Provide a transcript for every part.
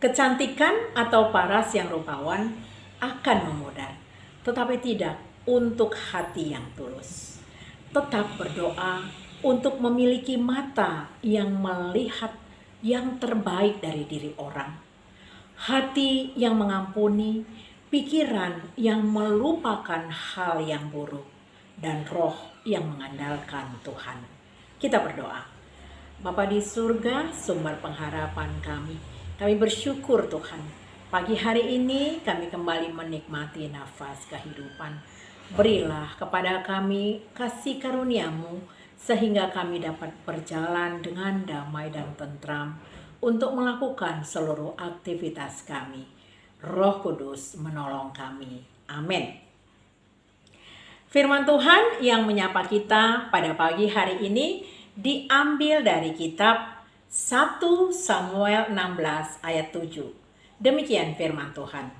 Kecantikan atau paras yang rupawan akan memudar, tetapi tidak untuk hati yang tulus. Tetap berdoa untuk memiliki mata yang melihat yang terbaik dari diri orang, hati yang mengampuni, pikiran yang melupakan hal yang buruk, dan roh yang mengandalkan Tuhan. Kita berdoa. Bapa di surga, sumber pengharapan kami bersyukur Tuhan. Pagi hari ini kami kembali menikmati nafas kehidupan. Berilah kepada kami kasih karunia-Mu sehingga kami dapat berjalan dengan damai dan tentram untuk melakukan seluruh aktivitas kami. Roh Kudus menolong kami. Amin. Firman Tuhan yang menyapa kita pada pagi hari ini diambil dari kitab 1 Samuel 16 ayat 7. Demikian firman Tuhan.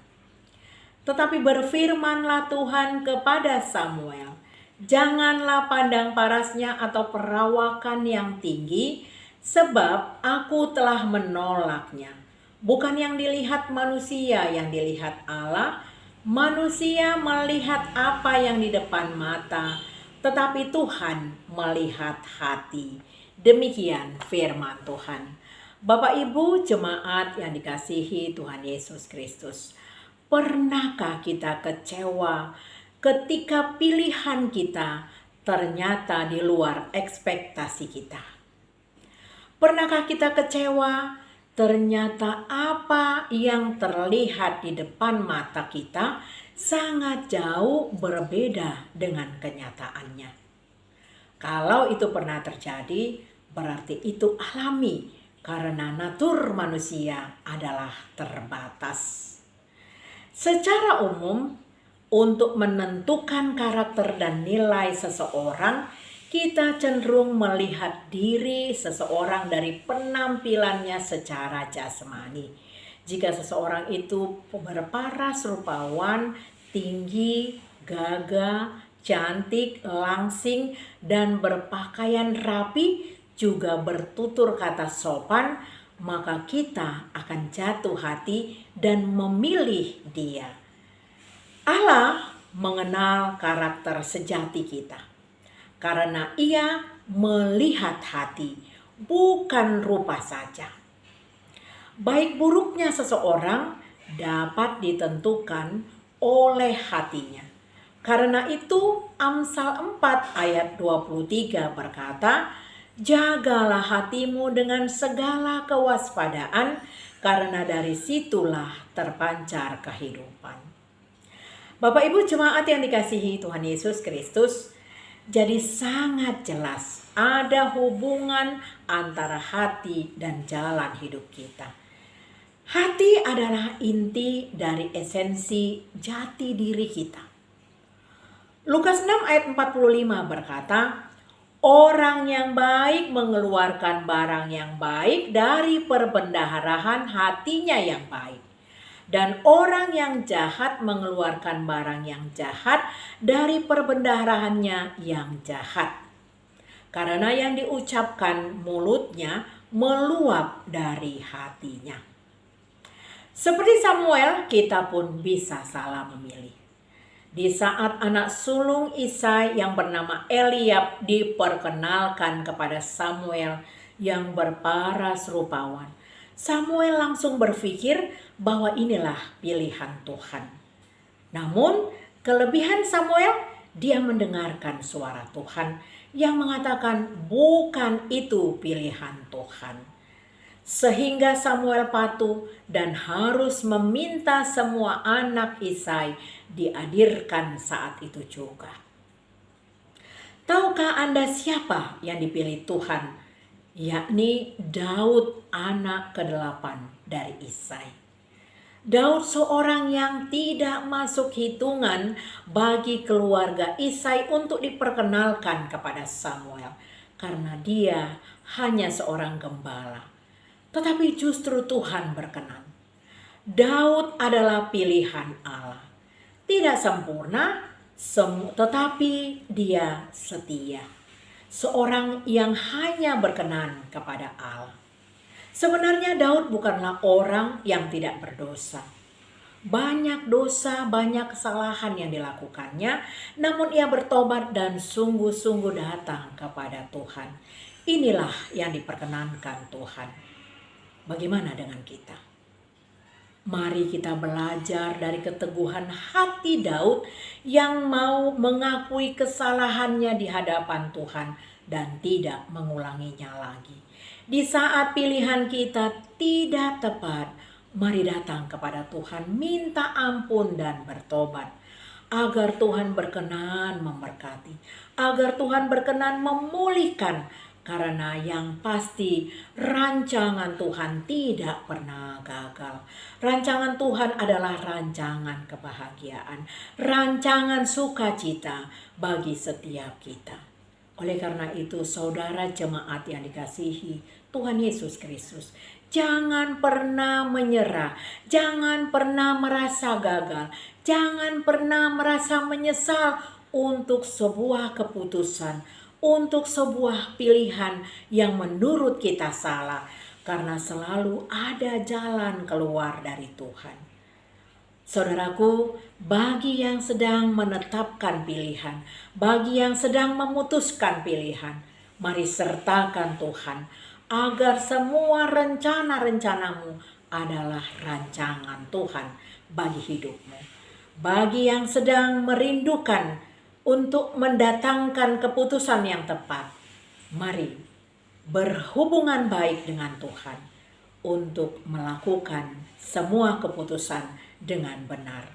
Tetapi berfirmanlah Tuhan kepada Samuel, janganlah pandang parasnya atau perawakan yang tinggi, sebab aku telah menolaknya. Bukan yang dilihat manusia, yang dilihat Allah. Manusia melihat apa yang di depan mata, tetapi Tuhan melihat hati. Demikian firman Tuhan. Bapak Ibu jemaat yang dikasihi Tuhan Yesus Kristus, pernahkah kita kecewa ketika pilihan kita ternyata di luar ekspektasi kita? Pernahkah kita kecewa ternyata apa yang terlihat di depan mata kita sangat jauh berbeda dengan kenyataannya? Kalau itu pernah terjadi, berarti itu alami karena natur manusia adalah terbatas. Secara umum, untuk menentukan karakter dan nilai seseorang, kita cenderung melihat diri seseorang dari penampilannya secara jasmani. Jika seseorang itu berparas rupawan, tinggi, gagah, cantik, langsing, dan berpakaian rapi, juga bertutur kata sopan, maka kita akan jatuh hati dan memilih dia. Allah mengenal karakter sejati kita karena Ia melihat hati, bukan rupa saja. Baik buruknya seseorang dapat ditentukan oleh hatinya. Karena itu Amsal 4 ayat 23 berkata, jagalah hatimu dengan segala kewaspadaan, karena dari situlah terpancar kehidupan. Bapak Ibu jemaat yang dikasihi Tuhan Yesus Kristus, jadi sangat jelas ada hubungan antara hati dan jalan hidup kita. Hati adalah inti dari esensi jati diri kita. Lukas 6 ayat 45 berkata, orang yang baik mengeluarkan barang yang baik dari perbendaharaan hatinya yang baik. Dan orang yang jahat mengeluarkan barang yang jahat dari perbendaharaannya yang jahat. Karena yang diucapkan mulutnya meluap dari hatinya. Seperti Samuel, kita pun bisa salah memilih. Di saat anak sulung Isai yang bernama Eliab diperkenalkan kepada Samuel yang berparas rupawan, Samuel langsung berpikir bahwa inilah pilihan Tuhan. Namun kelebihan Samuel, dia mendengarkan suara Tuhan yang mengatakan bukan itu pilihan Tuhan. Sehingga Samuel patuh dan harus meminta semua anak Isai dihadirkan saat itu juga. Tahukah Anda siapa yang dipilih Tuhan? Yakni Daud, anak ke-8 dari Isai. Daud seorang yang tidak masuk hitungan bagi keluarga Isai untuk diperkenalkan kepada Samuel. Karena dia hanya seorang gembala. Tetapi justru Tuhan berkenan. Daud adalah pilihan Allah. Tidak sempurna, tetapi dia setia. Seorang yang hanya berkenan kepada Allah. Sebenarnya Daud bukanlah orang yang tidak berdosa. Banyak dosa, banyak kesalahan yang dilakukannya, namun ia bertobat dan sungguh-sungguh datang kepada Tuhan. Inilah yang diperkenankan Tuhan. Bagaimana dengan kita? Mari kita belajar dari keteguhan hati Daud yang mau mengakui kesalahannya di hadapan Tuhan dan tidak mengulanginya lagi. Di saat pilihan kita tidak tepat, mari datang kepada Tuhan, minta ampun dan bertobat. Agar Tuhan berkenan memberkati, agar Tuhan berkenan memulihkan. Karena yang pasti rancangan Tuhan tidak pernah gagal. Rancangan Tuhan adalah rancangan kebahagiaan, rancangan sukacita bagi setiap kita. Oleh karena itu, saudara jemaat yang dikasihi Tuhan Yesus Kristus, jangan pernah menyerah, jangan pernah merasa gagal, jangan pernah merasa menyesal untuk sebuah keputusan, untuk sebuah pilihan yang menurut kita salah, karena selalu ada jalan keluar dari Tuhan. Saudaraku, bagi yang sedang menetapkan pilihan, bagi yang sedang memutuskan pilihan, mari sertakan Tuhan agar semua rencana-rencanamu adalah rancangan Tuhan bagi hidupmu. Bagi yang sedang merindukan untuk mendatangkan keputusan yang tepat, mari berhubungan baik dengan Tuhan untuk melakukan semua keputusan dengan benar.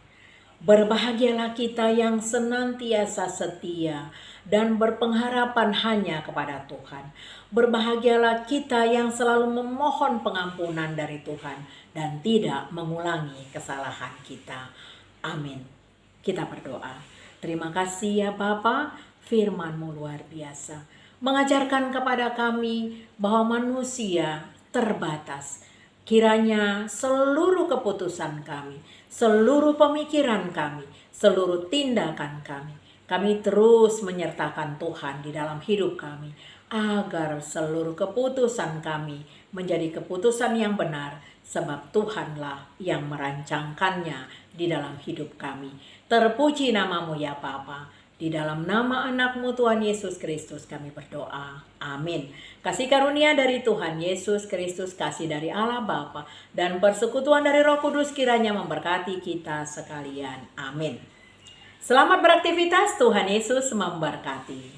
Berbahagialah kita yang senantiasa setia dan berpengharapan hanya kepada Tuhan. Berbahagialah kita yang selalu memohon pengampunan dari Tuhan dan tidak mengulangi kesalahan kita. Amin. Kita berdoa. Terima kasih ya Bapa, firman-Mu luar biasa. Mengajarkan kepada kami bahwa manusia terbatas. Kiranya seluruh keputusan kami, seluruh pemikiran kami, seluruh tindakan kami terus menyertakan Tuhan di dalam hidup kami. Agar seluruh keputusan kami menjadi keputusan yang benar. Sebab Tuhanlah yang merancangkannya di dalam hidup kami. Terpuji nama-Mu ya Bapa. Di dalam nama anak-Mu Tuhan Yesus Kristus kami berdoa. Amin. Kasih karunia dari Tuhan Yesus Kristus, kasih dari Allah Bapa, dan persekutuan dari Roh Kudus kiranya memberkati kita sekalian. Amin. Selamat beraktivitas, Tuhan Yesus memberkati.